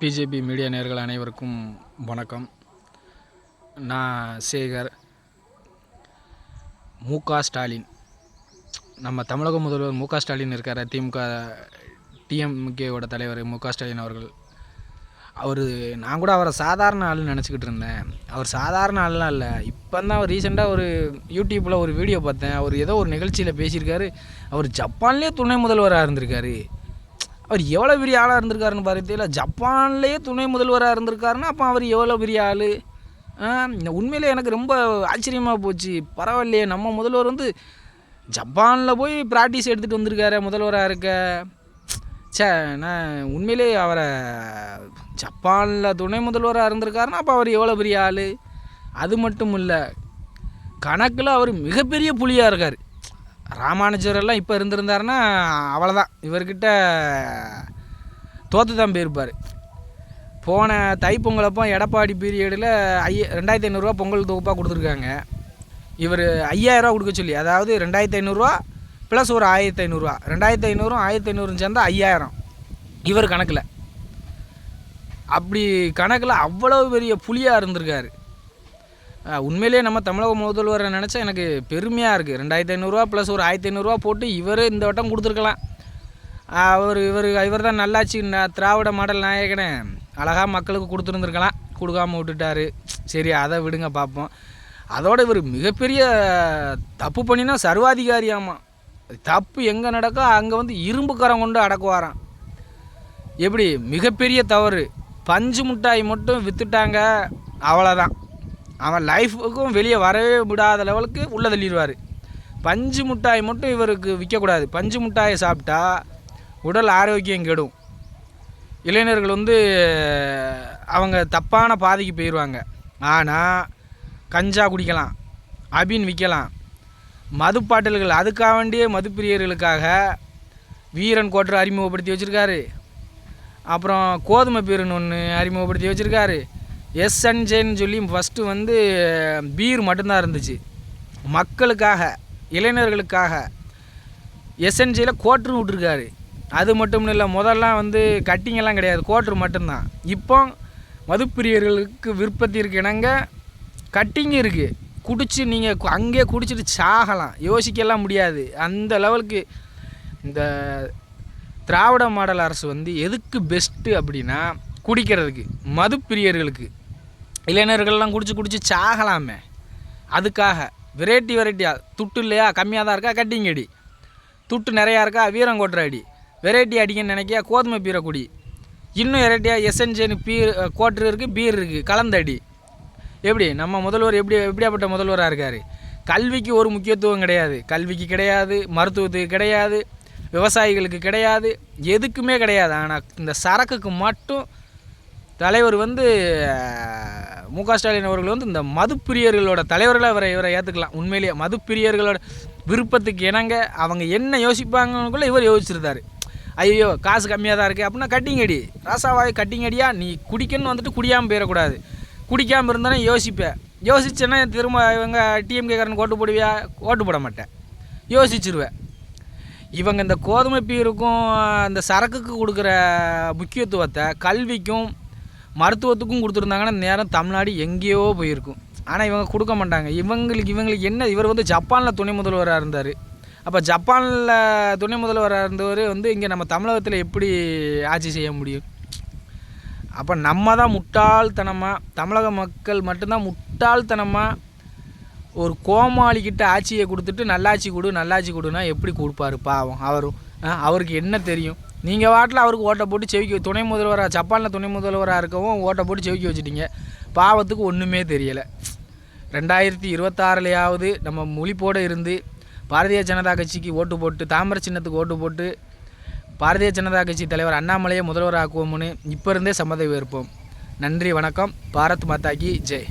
BJP media நேயர்கள் அனைவருக்கும் வணக்கம். நான் சேகர். ஸ்டாலின், நம்ம தமிழக முதல்வர் ஸ்டாலின் இருக்கார். டிஎம்கேவோட தலைவர் ஸ்டாலின் அவர்கள். நான் கூட அவரை சாதாரண ஆள்னு நினச்சிக்கிட்டு இருந்தேன். அவர் சாதாரண ஆள்லாம் இல்லை. இப்போ தான் அவர் ரீசெண்டாக ஒரு யூடியூப்பில் ஒரு வீடியோ பார்த்தேன். அவர் ஏதோ ஒரு நிகழ்ச்சியில் பேசியிருக்காரு. அவர் ஜப்பான்லேயே துணை முதல்வராக இருந்திருக்காரு. அவர் எவ்வளோ பெரிய ஆளாக இருந்திருக்காருன்னு பார்த்தீங்களா? ஜப்பான்லேயே துணை முதல்வராக இருந்திருக்காருன்னா அப்போ அவர் எவ்வளோ பெரிய ஆள். உண்மையிலே எனக்கு ரொம்ப ஆச்சரியமாக போச்சு. பரவாயில்லையே, நம்ம முதல்வர் ஜப்பானில் போய் ப்ராக்டிஸ் எடுத்துகிட்டு வந்திருக்காரு முதல்வராக இருக்க. நான் உண்மையிலே அவரை ஜப்பானில் துணை முதல்வராக இருந்திருக்காருன்னா அப்போ அவர் எவ்வளோ பெரிய ஆள். அது மட்டும் இல்லை, கணக்கில் அவர் மிகப்பெரிய புலியாக இருக்கார். ராமானுஜரெல்லாம் இப்போ இருந்திருந்தாருன்னா அவ்வளோதான், இவர்கிட்ட தோற்று தான் போயிருப்பார். போன தைப்பொங்கலப்போ எடப்பாடி பீரியடில் 2500 பொங்கல் தொகுப்பாக கொடுத்துருக்காங்க. இவர் 5000 கொடுக்க சொல்லி, அதாவது 2500 ப்ளஸ் ஒரு 1500, 2500 1500 சேர்ந்தா 5000 இவர் கணக்கில். அப்படி கணக்கில் அவ்வளோ பெரிய புலியாக இருந்திருக்காரு. உண்மையிலே நம்ம தமிழக முதல்வரை நினச்சா எனக்கு பெருமையாக இருக்குது. 2500 ப்ளஸ் ஒரு 1500 போட்டு இவர் இந்த வட்டம் கொடுத்துருக்கலாம். இவர் தான் நல்லாச்சு, திராவிட மாடல் நாயகனே, அழகாக மக்களுக்கு கொடுத்துருந்துருக்கலாம். கொடுக்காமல் விட்டுட்டார். சரி, அதை விடுங்க பார்ப்போம். அதோடு இவர் மிகப்பெரிய தப்பு பண்ணினா சர்வாதிகாரியாமா. தப்பு எங்கே நடக்கோ அங்கே இரும்புக்கரம் கொண்டு அடக்குவாராம். எப்படி மிகப்பெரிய தவறு. பஞ்சு மிட்டாய் மட்டும் விற்றுட்டாங்க, அவ்வளோதான். அவன் லைஃபுக்கும் வெளியே வரவே விடாத லெவலுக்கு உள்ளே தள்ளிடுவார். பஞ்சு மிட்டாய் மட்டும் இவருக்கு விற்கக்கூடாது. பஞ்சு மிட்டாயை சாப்பிட்டா உடல் ஆரோக்கியம் கெடும். இளைஞர்கள் அவங்க தப்பான பாதைக்கு போயிடுவாங்க. ஆனால் கஞ்சா குடிக்கலாம், அபின் விற்கலாம், மதுப்பாட்டல்கள். அதுக்காக வேண்டிய மதுப்பிரியர்களுக்காக வீரன் கோட்டரை அறிமுகப்படுத்தி வச்சுருக்காரு. அப்புறம் கோதுமை பீருன்னு ஒன்று அறிமுகப்படுத்தி வச்சுருக்காரு. எஸ்என்ஜேன்னு சொல்லி ஃபஸ்ட்டு பீர் மட்டும்தான் இருந்துச்சு மக்களுக்காக, இளைஞர்களுக்காக. எஸ்என்ஜியில் கோட்ரு விட்ருக்காரு. அது மட்டும் இல்லை, முதல்லாம் கட்டிங்கெல்லாம் கிடையாது, கோட்ரு மட்டும்தான். இப்போ மதுப்பிரியர்களுக்கு விருப்பத்திற்கு இணங்க கட்டிங்கு இருக்குது. குடிச்சு நீங்கள் அங்கேயே குடிச்சிட்டு சாகலாம், யோசிக்கலாம் முடியாது. அந்த லெவலுக்கு இந்த திராவிட மாடல் அரசு எதுக்கு பெஸ்ட்டு அப்படின்னா, குடிக்கிறதுக்கு, மதுப்பிரியர்களுக்கு. இளைஞர்கள்லாம் குடிச்சு சாகலாமே, அதுக்காக வெரைட்டியாக. துட்டு இல்லையா, கம்மியாக தான் இருக்கா, கட்டிங் அடி. துட்டு நிறையா இருக்கா, வீரங்கோட்டை அடி. வெரைட்டி அடிக்கன்னு நினைக்கியா, கோதுமை பீரை குடி. இன்னும் வெரைட்டியாக எஸ்என்ஜேன்னு கோட்ரு இருக்குது, பீர் இருக்குது, கலந்தடி. எப்படி நம்ம முதல்வர் எப்படியாப்பட்ட முதல்வராக இருக்கார். கல்விக்கு ஒரு முக்கியத்துவம் கிடையாது. கல்விக்கு கிடையாது, மருத்துவத்துக்கு கிடையாது, விவசாயிகளுக்கு கிடையாது, எதுக்குமே கிடையாது. ஆனால் இந்த சரக்குக்கு மட்டும் தலைவர் ஸ்டாலின் அவர்கள் இந்த மதுப்பிரியர்களோட தலைவர்களாக இவரை ஏற்றுக்கலாம். உண்மையிலேயே மதுப்பிரியர்களோட விருப்பத்துக்கு இணங்க அவங்க என்ன யோசிப்பாங்கன்னு இவர் யோசிச்சிருந்தார். ஐயோ, காசு கம்மியாக தான் இருக்குது அப்படின்னா கட்டிங் அடி, ராசாவாய் கட்டிங் அடியா. நீ குடிக்கன்னு குடியாமல் போயிடக்கூடாது. குடிக்காமல் இருந்தானே யோசிப்பேன். யோசிச்சேன்னா திரும்ப இவங்க டிஎம்கேக்காரன் ஓட்டு போடுவியா? ஓட்டு போட மாட்டேன், யோசிச்சிருவேன். இவங்க இந்த கோதுமை பீருக்கும் அந்த சரக்குக்கு கொடுக்குற முக்கியத்துவத்தை கல்விக்கும் மருத்துவத்துக்கும் கொடுத்துருந்தாங்கன்னா நேரம் தமிழ்நாடு எங்கேயோ போயிருக்கும். ஆனால் இவங்க கொடுக்க மாட்டாங்க. இவங்களுக்கு என்ன, இவர் ஜப்பானில் துணை முதல்வராக இருந்தார். அப்போ ஜப்பானில் துணை முதல்வராக இருந்தவர் இங்கே நம்ம தமிழகத்தில் எப்படி ஆட்சி செய்ய முடியும்? அப்போ நம்ம தான் முட்டாள்தனமாக, தமிழக மக்கள் மட்டும்தான் முட்டாள்தனமாக ஒரு கோமாளிக்கிட்ட ஆட்சியை கொடுத்துட்டு நல்லாட்சி கொடுன்னா எப்படி கொடுப்பாரு பாவம் அவரும்? அவருக்கு என்ன தெரியும்? நீங்கள் வாட்டில் அவருக்கு ஓட்டை போட்டு செவிக்க, துணை முதல்வராக ஜப்பானில் துணை முதல்வராக இருக்கவும் ஓட்டை போட்டு செவிக்க வச்சுட்டிங்க. பாவத்துக்கு ஒன்றுமே தெரியலை. 2026 நம்ம முழிப்போடு இருந்து பாரதிய ஜனதா கட்சிக்கு ஓட்டு போட்டு, தாமரை சின்னத்துக்கு ஓட்டு போட்டு பாரதிய ஜனதா கட்சி தலைவர் அண்ணாமலையை முதல்வராக்குவோம்னு இப்போ இருந்தே சம்மதம் ஏற்போம். நன்றி, வணக்கம். பாரத் மாதா கி ஜெய்.